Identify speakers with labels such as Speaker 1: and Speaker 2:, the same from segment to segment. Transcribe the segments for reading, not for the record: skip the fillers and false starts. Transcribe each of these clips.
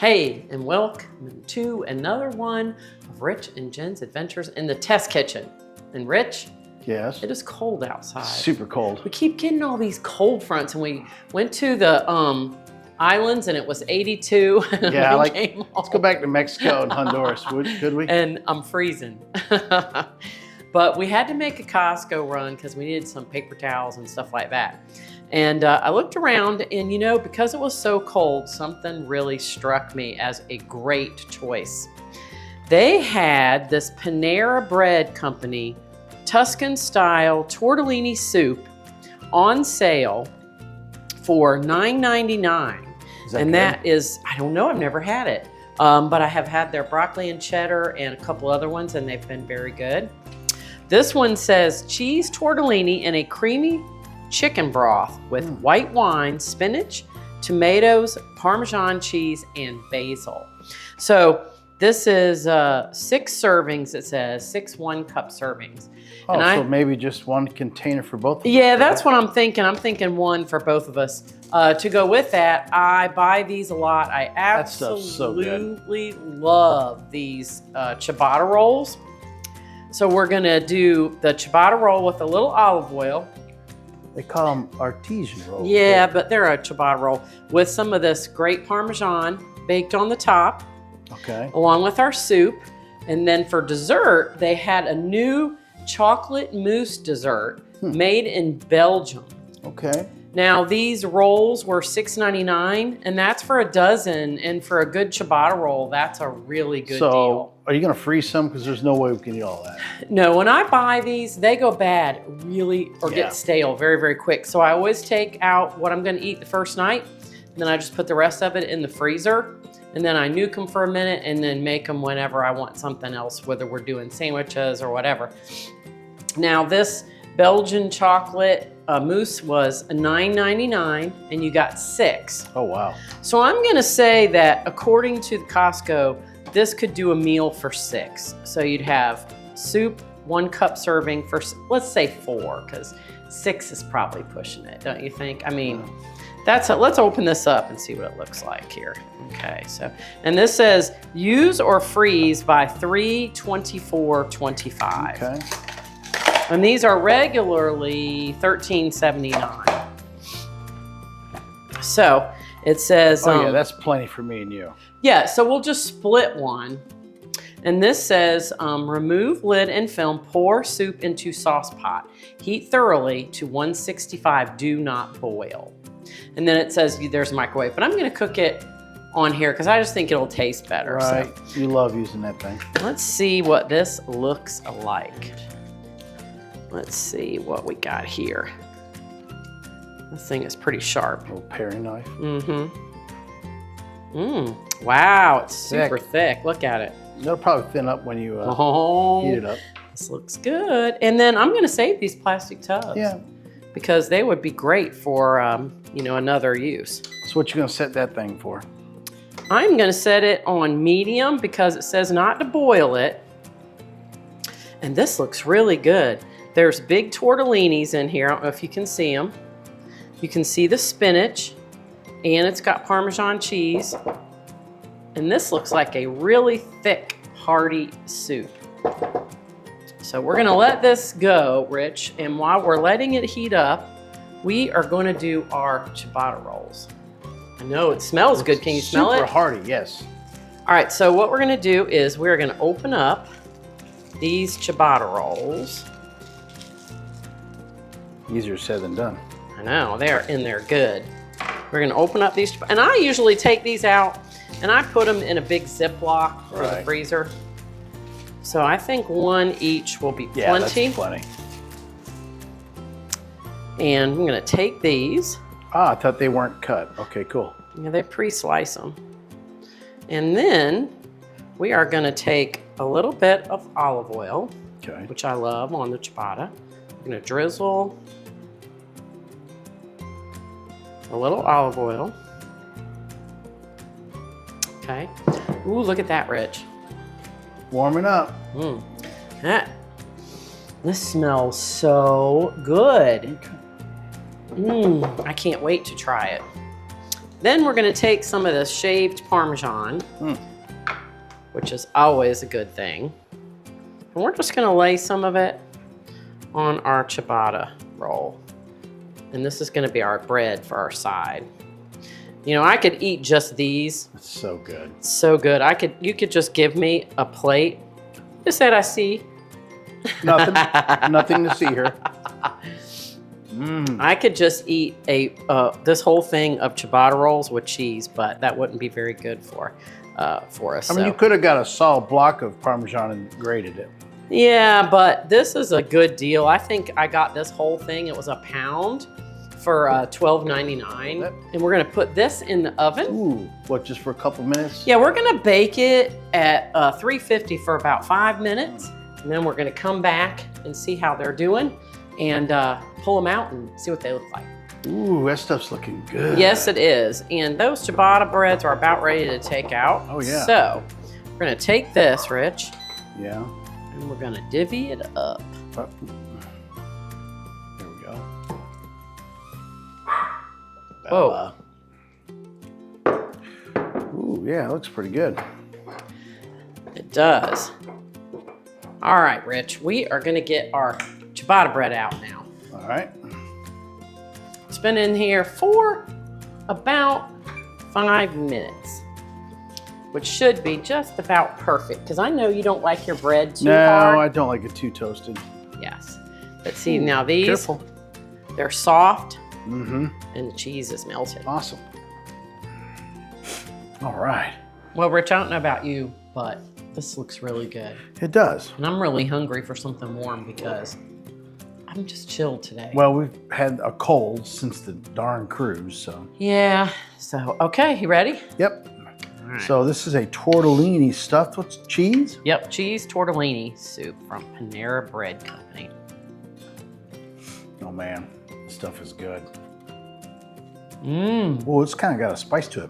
Speaker 1: Hey, and welcome to another one of Rich and Jen's Adventures in the Test Kitchen. And Rich,
Speaker 2: yes,
Speaker 1: it is cold outside.
Speaker 2: Super cold.
Speaker 1: We keep getting all these cold fronts, and we went to the islands and it was 82.
Speaker 2: Yeah, let's go back to Mexico and Honduras, could we?
Speaker 1: And I'm freezing. But we had to make a Costco run because we needed some paper towels and stuff like that. And I looked around and, you know, because it was so cold, something really struck me as a great choice. They had this Panera Bread Company Tuscan style tortellini soup on sale for $9.99. And
Speaker 2: good?
Speaker 1: That is, I don't know, I've never had it. But I have had their broccoli and cheddar and a couple other ones, and they've been very good. This one says cheese tortellini in a creamy chicken broth with white wine, spinach, tomatoes, Parmesan cheese, and basil. So this is 6 servings, it says, 6 1-cup servings.
Speaker 2: Oh, so maybe just one container for both of us.
Speaker 1: Yeah, that's what I'm thinking. I'm thinking one for both of us. To go with that, I buy these a lot. I absolutely love these ciabatta rolls. So we're gonna do the ciabatta roll with a little olive oil.
Speaker 2: They call them artesian rolls.
Speaker 1: Yeah, but they're a ciabatta roll with some of this great Parmesan baked on the top.
Speaker 2: Okay.
Speaker 1: Along with our soup. And then for dessert, they had a new chocolate mousse dessert made in Belgium.
Speaker 2: Okay.
Speaker 1: Now these rolls were $6.99, and that's for a dozen. And for a good ciabatta roll, that's a really good deal.
Speaker 2: So are you gonna freeze some? Because there's no way we can eat all that.
Speaker 1: No, when I buy these, they go bad get stale very, very quick. So I always take out what I'm gonna eat the first night, and then I just put the rest of it in the freezer. And then I nuke them for a minute and then make them whenever I want something else, whether we're doing sandwiches or whatever. Now this Belgian chocolate mousse was $9.99 and you got 6.
Speaker 2: Oh, wow.
Speaker 1: So I'm gonna say that according to the Costco, this could do a meal for 6. So you'd have soup, 1-cup serving for, let's say 4, because 6 is probably pushing it, don't you think? I mean, let's open this up and see what it looks like here. Okay, so, and this says use or freeze by 3/24/25.
Speaker 2: Okay.
Speaker 1: And these are regularly $13.79. So it says,
Speaker 2: oh yeah, that's plenty for me and you.
Speaker 1: Yeah, so we'll just split one. And this says, remove lid and film, pour soup into sauce pot. Heat thoroughly to 165, do not boil. And then it says there's a microwave, but I'm gonna cook it on here because I just think it'll taste better.
Speaker 2: Right,
Speaker 1: so
Speaker 2: you love using that thing.
Speaker 1: let's see what this looks like. Let's see what we got here. This thing is pretty sharp.
Speaker 2: A little paring knife.
Speaker 1: Wow, it's super thick. Look at it.
Speaker 2: It'll probably thin up when you heat it up.
Speaker 1: This looks good. And then I'm gonna save these plastic tubs.
Speaker 2: Yeah.
Speaker 1: Because they would be great for, you know, another use.
Speaker 2: So what you gonna set that thing for?
Speaker 1: I'm gonna set it on medium because it says not to boil it. And this looks really good. There's big tortellinis in here. I don't know if you can see them. You can see the spinach, and it's got Parmesan cheese. And this looks like a really thick, hearty soup. So we're gonna let this go, Rich, and while we're letting it heat up, we are gonna do our ciabatta rolls. I know it smells good. Can you smell it?
Speaker 2: Super hearty, yes.
Speaker 1: All right, so what we're gonna do is we're gonna open up these ciabatta rolls.
Speaker 2: Easier said than done.
Speaker 1: I know, they're good. We're gonna open up these, and I usually take these out and I put them in a big Ziploc for the freezer. So I think one each will be plenty.
Speaker 2: Yeah, that's plenty.
Speaker 1: And I'm gonna take these.
Speaker 2: Ah, I thought they weren't cut. Okay, cool.
Speaker 1: Yeah, they pre-slice them. And then we are gonna take a little bit of olive oil, which I love on the ciabatta. I'm gonna drizzle a little olive oil. Okay. Ooh, look at that, Rich.
Speaker 2: Warming up.
Speaker 1: This smells so good. I can't wait to try it. Then we're gonna take some of this shaved Parmesan, which is always a good thing. And we're just gonna lay some of it on our ciabatta roll. And this is gonna be our bread for our side. You know, I could eat just these.
Speaker 2: It's so good.
Speaker 1: So good. You could just give me a plate. Just that I see.
Speaker 2: Nothing, nothing to see here.
Speaker 1: I could just eat this whole thing of ciabatta rolls with cheese, but that wouldn't be very good for us.
Speaker 2: I mean, you could have got a solid block of Parmesan and grated it.
Speaker 1: Yeah, but this is a good deal. I think I got this whole thing. It was a pound for $12.99, and we're gonna put this in the oven.
Speaker 2: Ooh, what, just for a couple minutes?
Speaker 1: Yeah, we're gonna bake it at 350 for about 5 minutes, and then we're gonna come back and see how they're doing, and pull them out and see what they look like.
Speaker 2: Ooh, that stuff's looking good.
Speaker 1: Yes, it is. And those ciabatta breads are about ready to take out.
Speaker 2: Oh, yeah.
Speaker 1: So we're gonna take this, Rich.
Speaker 2: Yeah.
Speaker 1: And we're gonna divvy it up.
Speaker 2: There we go.
Speaker 1: Whoa.
Speaker 2: Ooh, yeah, it looks pretty good.
Speaker 1: It does. All right, Rich, we are gonna get our ciabatta bread out now.
Speaker 2: All right.
Speaker 1: It's been in here for about 5 minutes, which should be just about perfect, because I know you don't like your bread too hard.
Speaker 2: No, I don't like it too toasted.
Speaker 1: Yes. But see, now these,
Speaker 2: Careful.
Speaker 1: they're soft,
Speaker 2: Mm-hmm.
Speaker 1: and the cheese is melted.
Speaker 2: Awesome. All right.
Speaker 1: Well, Rich, I don't know about you, but this looks really good.
Speaker 2: It does.
Speaker 1: And I'm really hungry for something warm because I'm just chilled today.
Speaker 2: Well, we've had a cold since the darn cruise, so.
Speaker 1: Yeah, so, okay, you ready?
Speaker 2: Yep.
Speaker 1: All right.
Speaker 2: So this is a tortellini stuffed with cheese.
Speaker 1: Yep, cheese tortellini soup from Panera Bread Company.
Speaker 2: Oh man, this stuff is good.
Speaker 1: Mmm,
Speaker 2: Oh, it's kind of got a spice to it.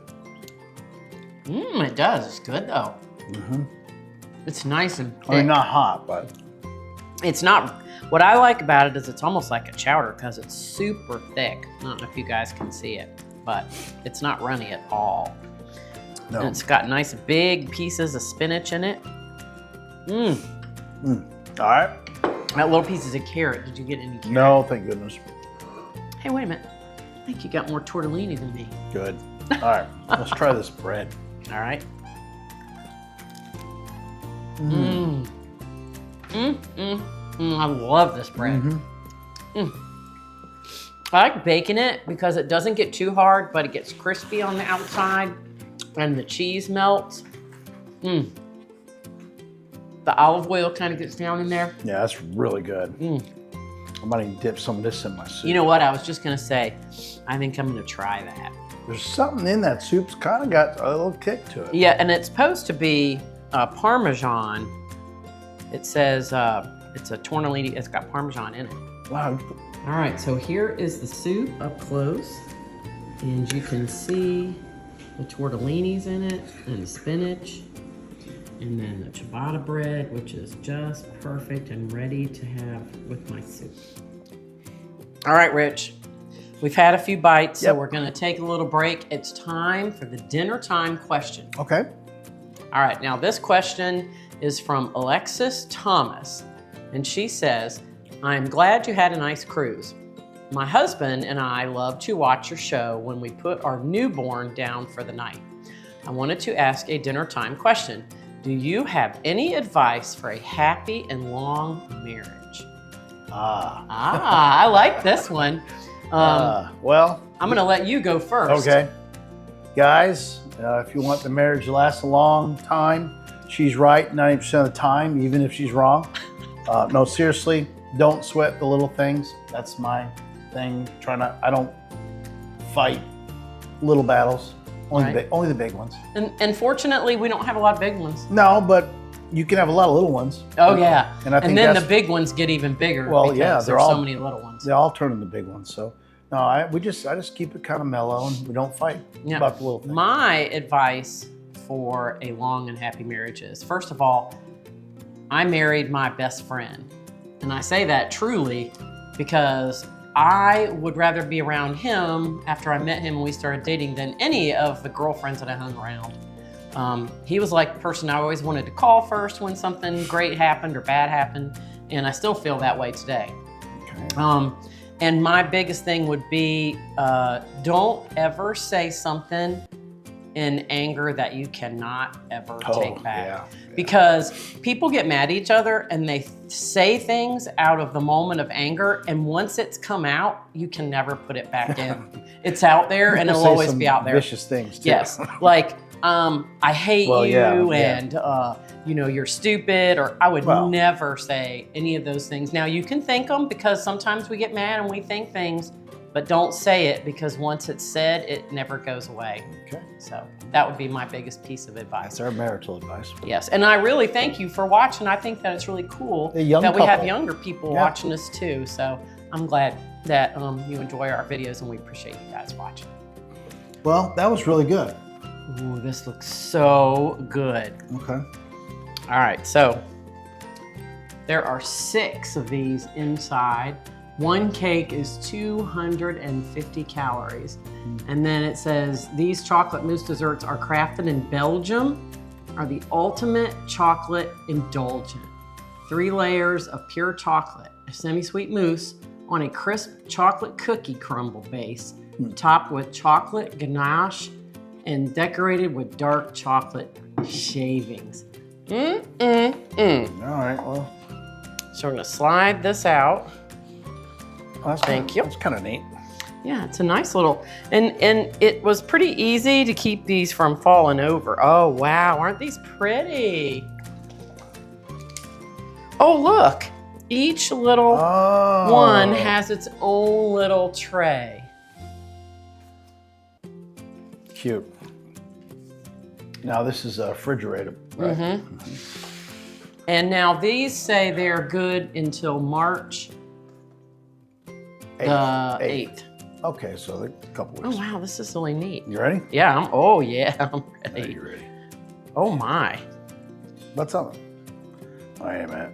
Speaker 1: it does. It's good though.
Speaker 2: Mm-hmm.
Speaker 1: It's nice and thick.
Speaker 2: I mean, not hot, but.
Speaker 1: It's not, what I like about it is it's almost like a chowder because it's super thick. I don't know if you guys can see it, but it's not runny at all.
Speaker 2: No.
Speaker 1: And it's got nice big pieces of spinach in it.
Speaker 2: All right.
Speaker 1: That little pieces of carrot. Did you get any carrot?
Speaker 2: No, thank goodness.
Speaker 1: Hey, wait a minute. I think you got more tortellini than me.
Speaker 2: Good. All right, let's try this bread.
Speaker 1: All right. I love this bread. I like baking it because it doesn't get too hard, but it gets crispy on the outside and the cheese melts. The olive oil kind of gets down in there.
Speaker 2: Yeah, that's really good. I might even dip some of this in my soup.
Speaker 1: You know what? I was just gonna say, I think I'm gonna try that.
Speaker 2: There's something in that soup's kind of got a little kick to it.
Speaker 1: Yeah, and it's supposed to be Parmesan. It says it's a tortellini. It's got Parmesan in it.
Speaker 2: Wow.
Speaker 1: All right, so here is the soup up close, and you can see the tortellinis in it, and the spinach, and then the ciabatta bread, which is just perfect and ready to have with my soup. All right, Rich, we've had a few bites, so we're gonna take a little break. It's time for the dinner time question.
Speaker 2: Okay.
Speaker 1: All right, now this question is from Alexis Thomas, and she says, I'm glad you had a nice cruise. My husband and I love to watch your show when we put our newborn down for the night. I wanted to ask a dinner time question. Do you have any advice for a happy and long marriage? I like this one.
Speaker 2: Well,
Speaker 1: I'm gonna let you go first.
Speaker 2: okay. Guys, if you want the marriage to last a long time, she's right 90% of the time, even if she's wrong. No, seriously, don't sweat the little things. That's my thing. I don't fight little battles. Only the big ones.
Speaker 1: And fortunately, we don't have a lot of big ones.
Speaker 2: No, but you can have a lot of little ones.
Speaker 1: Oh yeah,
Speaker 2: and I think
Speaker 1: then the big ones get even bigger.
Speaker 2: Well,
Speaker 1: because
Speaker 2: yeah,
Speaker 1: there's so many little ones.
Speaker 2: They all turn into big ones. So no, I just keep it kind of mellow and we don't fight about the little things.
Speaker 1: My advice for a long and happy marriage is, first of all, I married my best friend. And I say that truly because I would rather be around him after I met him and we started dating than any of the girlfriends that I hung around. He was like the person I always wanted to call first when something great happened or bad happened, and I still feel that way today. Okay. And my biggest thing would be, don't ever say something in anger that you cannot ever take back. Yeah. Because people get mad at each other and they say things out of the moment of anger, and once it's come out, you can never put it back in. It's out there and it'll always be out there.
Speaker 2: Vicious things too.
Speaker 1: Yes, like I hate you and you know, you're stupid, or I would never say any of those things. Now you can think them because sometimes we get mad and we think things, but don't say it, because once it's said, it never goes away. Okay. So that would be my biggest piece of advice.
Speaker 2: That's our marital advice.
Speaker 1: Yes, and I really thank you for watching. I think that it's really cool that we have younger people watching us too. So I'm glad that you enjoy our videos, and we appreciate you guys watching.
Speaker 2: Well, that was really good.
Speaker 1: Ooh, this looks so good.
Speaker 2: Okay.
Speaker 1: All right, so there are 6 of these inside. One cake is 250 calories. And then it says, these chocolate mousse desserts are crafted in Belgium, are the ultimate chocolate indulgent. 3 layers of pure chocolate, a semi-sweet mousse on a crisp chocolate cookie crumble base, topped with chocolate ganache and decorated with dark chocolate shavings. All
Speaker 2: right, well.
Speaker 1: So we're gonna slide this out. Thank you.
Speaker 2: That's kind of neat.
Speaker 1: Yeah, it's a nice little, and it was pretty easy to keep these from falling over. Oh, wow, aren't these pretty? Oh, look, each little one has its own little tray.
Speaker 2: Cute. Now this is refrigerated, right?
Speaker 1: And now these say they're good until March 8th.
Speaker 2: Okay, so a couple weeks.
Speaker 1: Oh wow, this is really neat.
Speaker 2: You ready?
Speaker 1: Yeah, I'm ready.
Speaker 2: Are you ready?
Speaker 1: Oh my.
Speaker 2: What's up? I am at.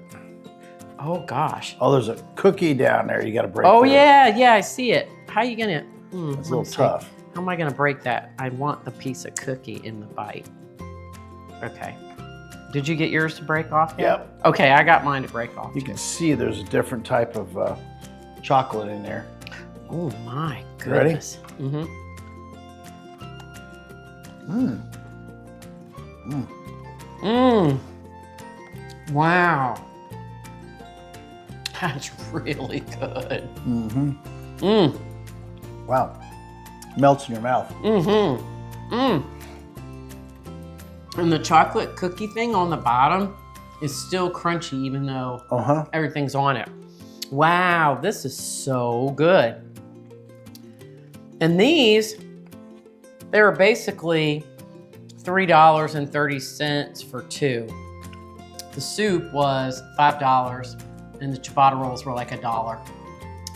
Speaker 1: Oh gosh.
Speaker 2: Oh, there's a cookie down there you got to break.
Speaker 1: Oh yeah, I see it. How are you gonna?
Speaker 2: It's a little tough.
Speaker 1: How am I gonna break that? I want the piece of cookie in the bite. Okay. Did you get yours to break off yet?
Speaker 2: Yep.
Speaker 1: Okay, I got mine to break off.
Speaker 2: You can see there's a different type of chocolate in there.
Speaker 1: Oh my goodness.
Speaker 2: Ready?
Speaker 1: Wow. That's really good.
Speaker 2: Wow. Melts in your mouth.
Speaker 1: And the chocolate cookie thing on the bottom is still crunchy, even though everything's on it. Wow, this is so good. And these, they were basically $3.30 for 2. The soup was $5, and the ciabatta rolls were like $1.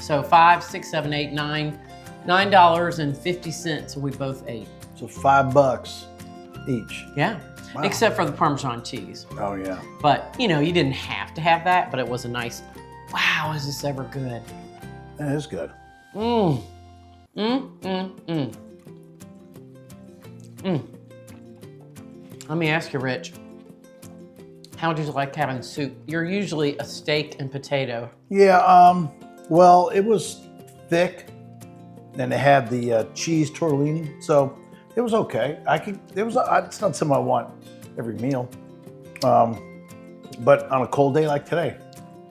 Speaker 1: So $5, $6, $7, $8, $9.50 we both ate.
Speaker 2: So $5 each.
Speaker 1: Yeah, except for the Parmesan cheese.
Speaker 2: Oh yeah.
Speaker 1: But you know, you didn't have to have that, but it was a nice, wow, is this ever good?
Speaker 2: It is good.
Speaker 1: Let me ask you, Rich, how did you like having soup? You're usually a steak and potato.
Speaker 2: Yeah, well, it was thick, and it had the cheese tortellini, so it was okay. It's not something I want every meal, but on a cold day like today,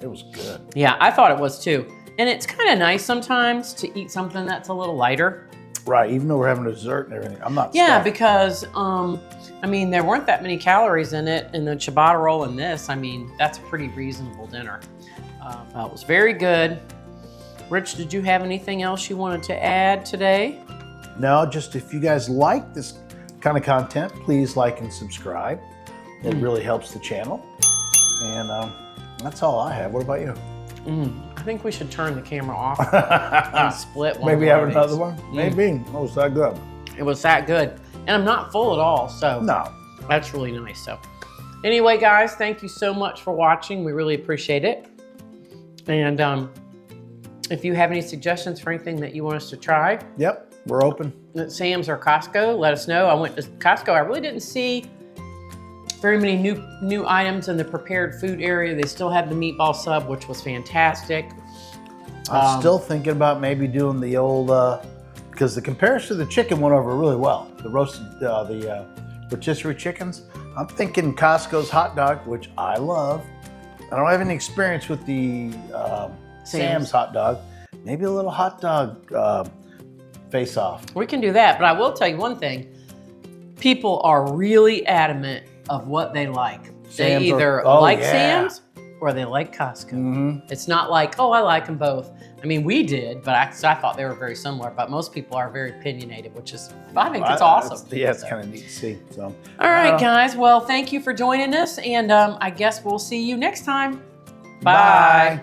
Speaker 2: it was good.
Speaker 1: Yeah, I thought it was too. And it's kind of nice sometimes to eat something that's a little lighter.
Speaker 2: Right, even though we're having a dessert and everything, I'm not
Speaker 1: Yeah,
Speaker 2: stuffed.
Speaker 1: because, I mean, there weren't that many calories in it, and the ciabatta roll and this, I mean, that's a pretty reasonable dinner. It was very good. Rich, did you have anything else you wanted to add today?
Speaker 2: No, just if you guys like this kind of content, please like and subscribe. It really helps the channel. And that's all I have. What about you?
Speaker 1: I think we should turn the camera off and split one.
Speaker 2: Maybe have another one? Maybe. Oh, it's that good.
Speaker 1: It was that good. And I'm not full at all, so
Speaker 2: no,
Speaker 1: that's really nice. So anyway, guys, thank you so much for watching. We really appreciate it. And If you have any suggestions for anything that you want us to try
Speaker 2: Yep, we're open.
Speaker 1: at Sam's or Costco, let us know. I went to Costco. I really didn't see very many new items in the prepared food area. They still had the meatball sub, which was fantastic.
Speaker 2: I'm still thinking about maybe doing the old, because the comparison to the chicken went over really well. The roasted, the rotisserie chickens. I'm thinking Costco's hot dog, which I love. I don't have any experience with the Sam's hot dog. Maybe a little hot dog face-off.
Speaker 1: We can do that, but I will tell you one thing. People are really adamant of what they like. They either like Sam's or they like Costco. It's not like, oh, I like them both. I mean, we did, but I thought they were very similar. But most people are very opinionated, which is, I think it's awesome.
Speaker 2: It's kind of neat to see. So,
Speaker 1: all right, guys. Well, thank you for joining us, and I guess we'll see you next time. Bye.